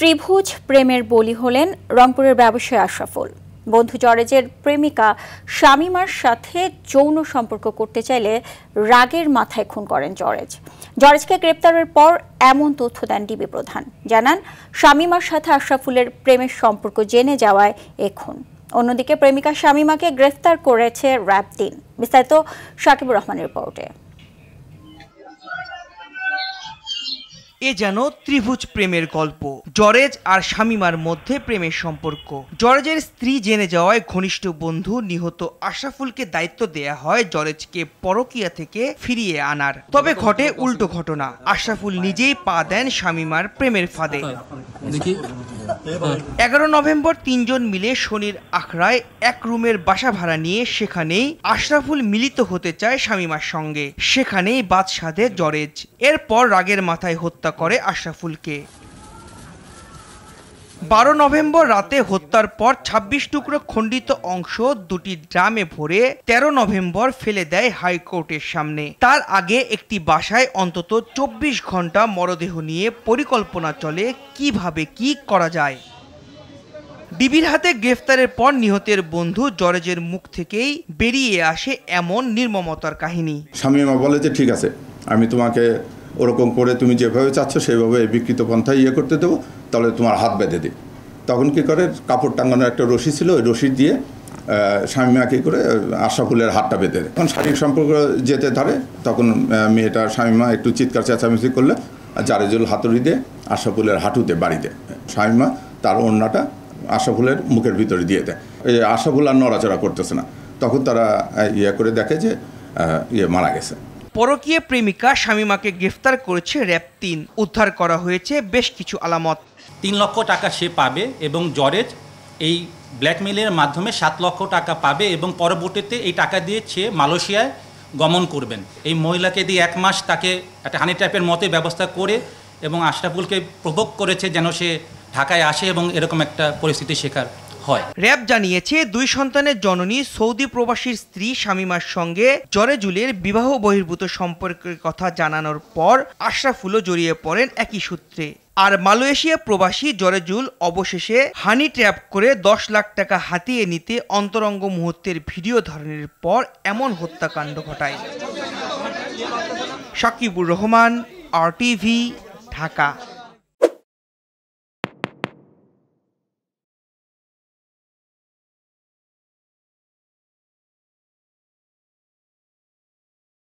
ত্রিভুজ প্রেমের বলি হলেন রংপুরের ব্যবসায়ী আশরাফুল। বন্ধু জরেজের প্রেমিকা শামীমার সাথে যৌন সম্পর্ক করতে চাইলে রাগের মাথায় খুন করেন জরেজকে গ্রেপ্তারের পর এমন তথ্য দেন ডিবি প্রধান। জানান, শামীমার সাথে আশরাফুলের প্রেমের সম্পর্ক জেনে যাওয়ায় এ খুন। অন্যদিকে প্রেমিকা শামীমাকে গ্রেফতার করেছে র্যাব ৩। বিস্তারিত সাকিবুর রহমানের রিপোর্টে। এ যেন ত্রিভুজ প্রেমের গল্প। জরেজ আর শামীমার মধ্যে প্রেমের সম্পর্ক। জরেজের স্ত্রী জেনে যাওয়ায় ঘনিষ্ঠ বন্ধু নিহত আশরাফুলকে দায়িত্ব দেয়া হয় জরেজকে পরকীয়া থেকে ফিরিয়ে আনার। তবে ঘটে উল্টো ঘটনা। আশরাফুল নিজেই পা দেন শামীমার প্রেমের ফাঁদে। 11 নভেম্বর ৩ জন মিলে শনির আখড়ায় এক রুমের বাসা ভাড়া নিয়ে সেখানেই আশরাফুল মিলিত হতে চায় শামীমার সঙ্গে। সেখানেই বাদ সাধে জরেজ। এরপর রাগের মাথায় হত্যা করে আশরাফুলকে। 12 নভেম্বর রাতে হত্যার পর 26 টুকরো খণ্ডিত অংশ দুটি ড্রামে ভরে 13 নভেম্বর ফেলে দেয় হাইকোর্টের সামনে। তার আগে একটি বাসায় অন্তত 24 ঘন্টা মরদেহ নিয়ে পরিকল্পনা চলে কিভাবে কি করা যায়। ডিবির হাতে গ্রেফতারের পর নিহতের বন্ধু জরেজের মুখ থেকেই বেরিয়ে আসে এমন নির্মমতার কাহিনী। শামীমা বলে যে ঠিক আছে, আমি তোমাকে ওরকম করে তুমি যেভাবে চাচ্ছ সেভাবে বিকৃত পন্থায় করতে দেবো, তাহলে তোমার হাত বেঁধে দিই। তখন কী করে, কাপড় টাঙানোর একটা রশি ছিল, ওই রশি দিয়ে শামীমা কী করে আশরাফুলের হাতটা বেঁধে দেয়। তখন শারীরিক সম্পর্ক যেতে ধরে, তখন মেয়েটা শামীমা একটু চিৎকার চেঁচামেচি করলে জারেজুল হাতুড়ি দিয়ে আশরাফুলের হাঁটুতে বাড়ি দেয়। শামীমা তার ওড়নাটা আশরাফুলের মুখের ভিতরে দিয়ে দেয়। এই আশরাফুল আর নড়াচড়া করতেছে না। তখন তারা করে দেখে যে মারা গেছে। পরকীয়া প্রেমিকা শামীমাকে গ্রেফতার করেছে র্যাব ৩। উদ্ধার করা হয়েছে বেশ কিছু আলামত। ৩ লক্ষ টাকা সে পাবে এবং জরেজ এই ব্ল্যাকমেলের মাধ্যমে 7 লক্ষ টাকা পাবে এবং পরবর্তীতে এই টাকা দিয়ে সে মালয়েশিয়ায় গমন করবেন। এই মহিলাকে দিয়ে 1 মাস তাকে একটা হানি ট্র্যাপের মতো ব্যবস্থা করে এবং আশরাফুলকে প্রভোগ করেছে যেন সে ঢাকায় আসে এবং এরকম একটা পরিস্থিতির শিকার হয়। র্যাব জানিয়েছে 2 সন্তানের জননী সৌদি প্রবাসীর স্ত্রী শামীমার সঙ্গে জরেজুলের বিবাহ বহির্ভূত সম্পর্কের কথা জানানোর পর আশরাফুলও জড়িয়ে পড়েন একই সূত্রে। আর মালয়েশিয়া প্রবাসী জরেজুল অবশেষে হানি ট্র্যাপ করে 10 লাখ টাকা হাতিয়ে নিতে অন্তরঙ্গ মুহূর্তের ভিডিও ধারণের পর এমন হত্যাকাণ্ড ঘটায়। সাকিবুর রহমান, RTV, ঢাকা।